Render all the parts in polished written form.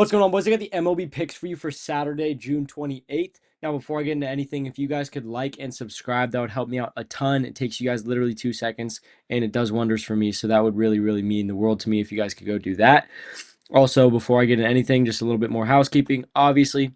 What's going on, boys? I got the MLB picks for you for Saturday, June 28th. Now, before I get into anything, if you guys could like and subscribe, that would help me out a ton. It takes you guys literally 2 seconds, and it does wonders for me. So that would really, really mean the world to me if you guys could go do that. Also, before I get into anything, just a little bit more housekeeping. Obviously,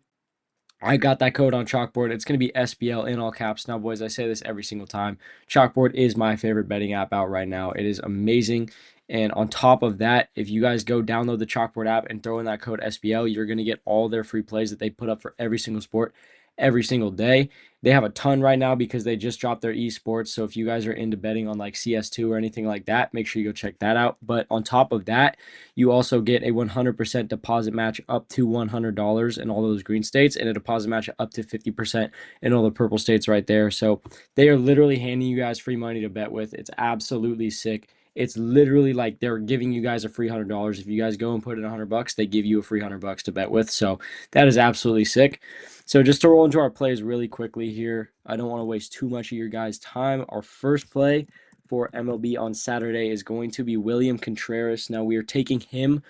I got that code on Chalkboard. It's going to be SBL in all caps. Now, boys, I say this every single time. Chalkboard is my favorite betting app out right now. It is amazing. And on top of that, if you guys go download the Chalkboard app and throw in that code SBL, you're going to get all their free plays that they put up for every single sport every single day. They have a ton right now because they just dropped their esports. So if you guys are into betting on like CS2 or anything like that, make sure you go check that out. But on top of that, you also get a 100% deposit match up to $100 in all those green states and a deposit match up to 50% in all the purple states right there. So they are literally handing you guys free money to bet with. It's absolutely sick. It's literally like they're giving you guys a free $100. If you guys go and put in $100, they give you a free $100 to bet with. So that is absolutely sick. So just to roll into our plays really quickly here, I don't want to waste too much of your guys' time. Our first play for MLB on Saturday is going to be William Contreras. Now we are taking him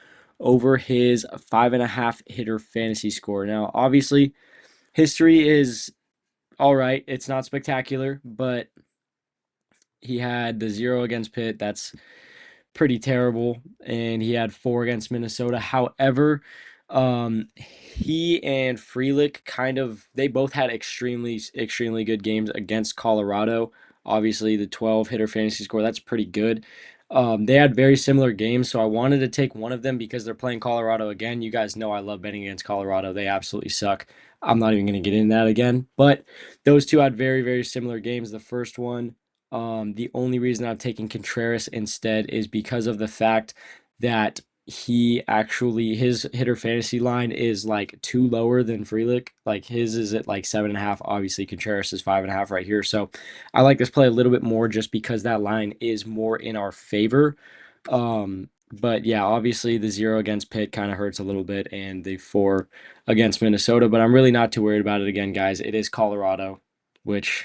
over his 5.5 hitter fantasy score. Now, obviously, history is all right. It's not spectacular, but he had the 0 against Pitt. That's pretty terrible. And he had 4 against Minnesota. However, he and Frelick they both had extremely, extremely good games against Colorado. Obviously, the 12 hitter fantasy score, that's pretty good. They had very similar games, so I wanted to take one of them because they're playing Colorado again. You guys know I love betting against Colorado. They absolutely suck. I'm not even going to get into that again. But those two had very, very similar games. The first one, the only reason I'm taking Contreras instead is because of the fact that his hitter fantasy line is like 2 lower than Frelick. Like his is at like 7.5. Obviously, Contreras is 5.5 right here. So I like this play a little bit more just because that line is more in our favor. But yeah, obviously the 0 against Pitt kind of hurts a little bit, and the 4 against Minnesota. But I'm really not too worried about it. Again, guys, it is Colorado, which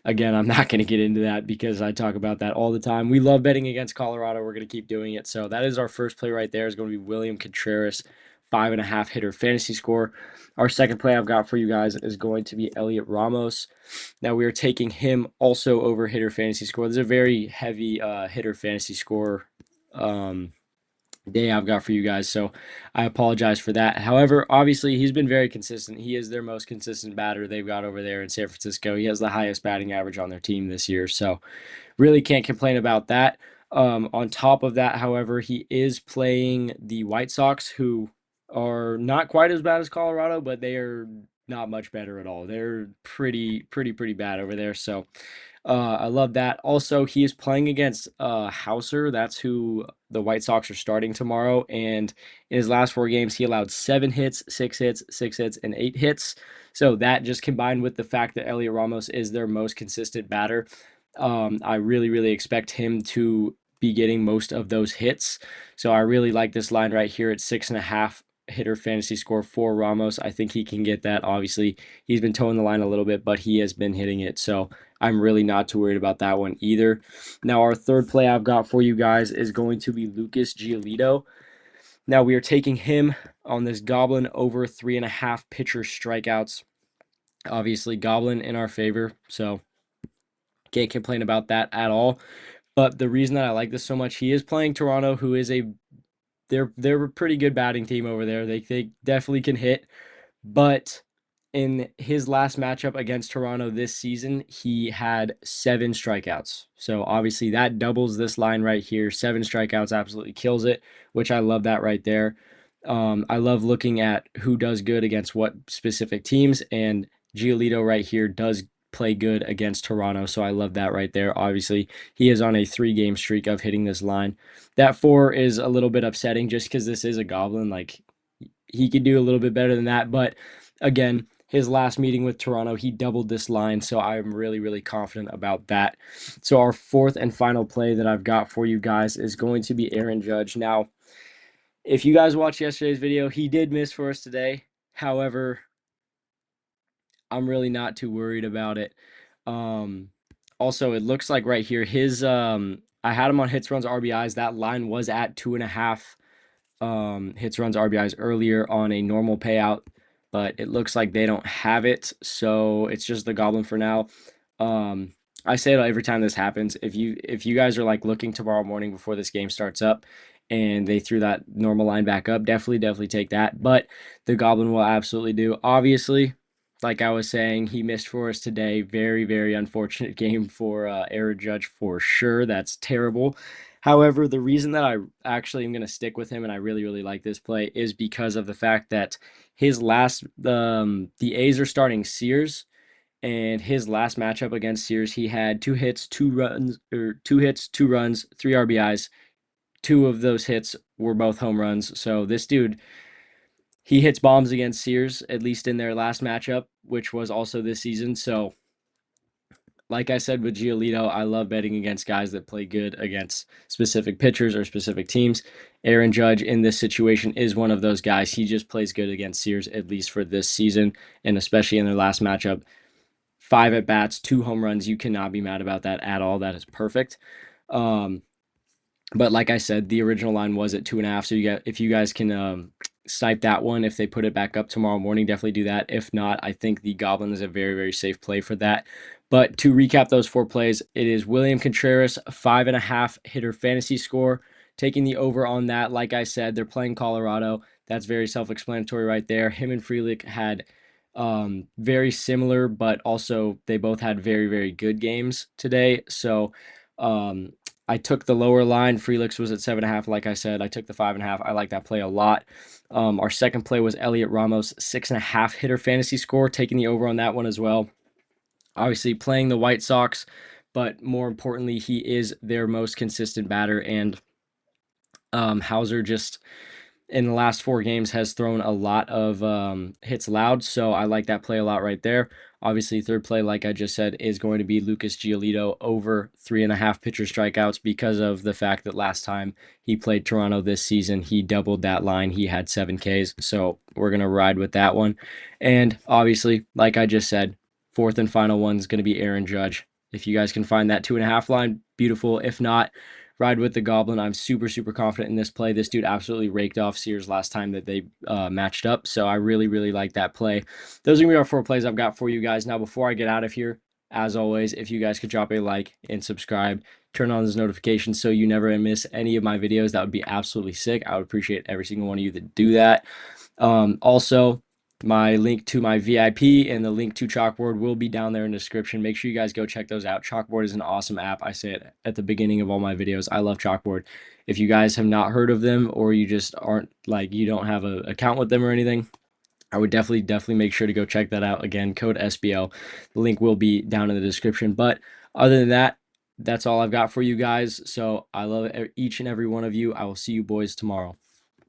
again, I'm not going to get into that because I talk about that all the time. We love betting against Colorado. We're going to keep doing it. So that is our first play right there. Is going to be William Contreras, 5.5 hitter fantasy score. Our second play I've got for you guys is going to be Elliot Ramos. Now we are taking him also over hitter fantasy score. There's a very heavy hitter fantasy score day I've got for you guys, so I apologize for that. However, obviously he's been very consistent. He is their most consistent batter they've got over there in San Francisco. He has the highest batting average on their team this year, so really can't complain about that. On top of that, however, he is playing the White Sox, who are not quite as bad as Colorado, but they are not much better at all. They're pretty bad over there. So I love that. Also, he is playing against Hauser. That's who the White Sox are starting tomorrow. And in his last 4 games, he allowed 7 hits, 6 hits, 6 hits, and 8 hits. So that just combined with the fact that Elliot Ramos is their most consistent batter, I really expect him to be getting most of those hits. So I really like this line right here at 6.5 hitter fantasy score for Ramos. I think he can get that. Obviously, he's been towing the line a little bit, but he has been hitting it. So I'm really not too worried about that one either. Now, our third play I've got for you guys is going to be Lucas Giolito. Now, we are taking him on this Goblin over 3.5 pitcher strikeouts. Obviously, Goblin in our favor, so can't complain about that at all. But the reason that I like this so much, he is playing Toronto, who is they're a pretty good batting team over there. They definitely can hit, but in his last matchup against Toronto this season, he had 7 strikeouts. So obviously that doubles this line right here. 7 strikeouts absolutely kills it, which I love that right there. I love looking at who does good against what specific teams, and Giolito right here does play good against Toronto, so I love that right there. Obviously, he is on a 3-game streak of hitting this line. That 4 is a little bit upsetting just because this is a Goblin. Like, he could do a little bit better than that, but again, his last meeting with Toronto, he doubled this line, so I'm really confident about that. So our fourth and final play that I've got for you guys is going to be Aaron Judge. Now, if you guys watched yesterday's video, he did miss for us today. However, I'm really not too worried about it. Also, it looks like right here, I had him on hits, runs, RBIs. That line was at 2.5 hits, runs, RBIs earlier on a normal payout, but it looks like they don't have it, so it's just the Goblin for now. Um, I say it every time this happens. If you guys are like looking tomorrow morning before this game starts up, and they threw that normal line back up, definitely take that. But the Goblin will absolutely do. Obviously, like I was saying, he missed for us today. Very unfortunate game for Aaron Judge for sure. That's terrible. However, the reason that I actually am going to stick with him and I really like this play is because of the fact that his last the A's are starting Sears, and his last matchup against Sears, he had 2 hits, 2 runs, or 2 hits, 2 runs, 3 RBIs. 2 of those hits were both home runs. So this dude, he hits bombs against Sears, at least in their last matchup, which was also this season. So like I said with Giolito, I love betting against guys that play good against specific pitchers or specific teams. Aaron Judge in this situation is one of those guys. He just plays good against Sears, at least for this season, and especially in their last matchup. 5 at-bats, 2 home runs. You cannot be mad about that at all. That is perfect. But like I said, the original line was at 2.5. So if you guys can snipe that one, if they put it back up tomorrow morning, definitely do that. If not, I think the Goblin is a very safe play for that. But to recap those 4 plays, it is William Contreras, 5.5 hitter fantasy score. Taking the over on that, like I said, they're playing Colorado. That's very self-explanatory right there. Him and Frelick had very similar, but also they both had very good games today. So I took the lower line. Frelick's was at 7.5. Like I said, I took the 5.5. I like that play a lot. Our second play was Elliot Ramos, 6.5 hitter fantasy score, taking the over on that one as well. Obviously playing the White Sox, but more importantly, he is their most consistent batter, and Hauser just in the last 4 games has thrown a lot of hits allowed, so I like that play a lot right there. Obviously, third play, like I just said, is going to be Lucas Giolito over 3.5 pitcher strikeouts because of the fact that last time he played Toronto this season, he doubled that line. He had 7 Ks, so we're going to ride with that one. And obviously, like I just said, fourth and final one is going to be Aaron Judge. If you guys can find that 2.5 line, beautiful. If not, ride with the Goblin. I'm super confident in this play. This dude absolutely raked off Sears last time that they matched up, so I really like that play. Those are going to be our 4 plays I've got for you guys. Now, before I get out of here, as always, if you guys could drop a like and subscribe, turn on those notifications so you never miss any of my videos, that would be absolutely sick. I would appreciate every single one of you that do that. Also, my link to my VIP and the link to Chalkboard will be down there in the description. Make sure you guys go check those out. Chalkboard is an awesome app. I say it at the beginning of all my videos. I love Chalkboard. If you guys have not heard of them, or you just aren't like, you don't have an account with them or anything, I would definitely make sure to go check that out. Again, code SBL. The link will be down in the description. But other than that, that's all I've got for you guys. So I love each and every one of you. I will see you boys tomorrow.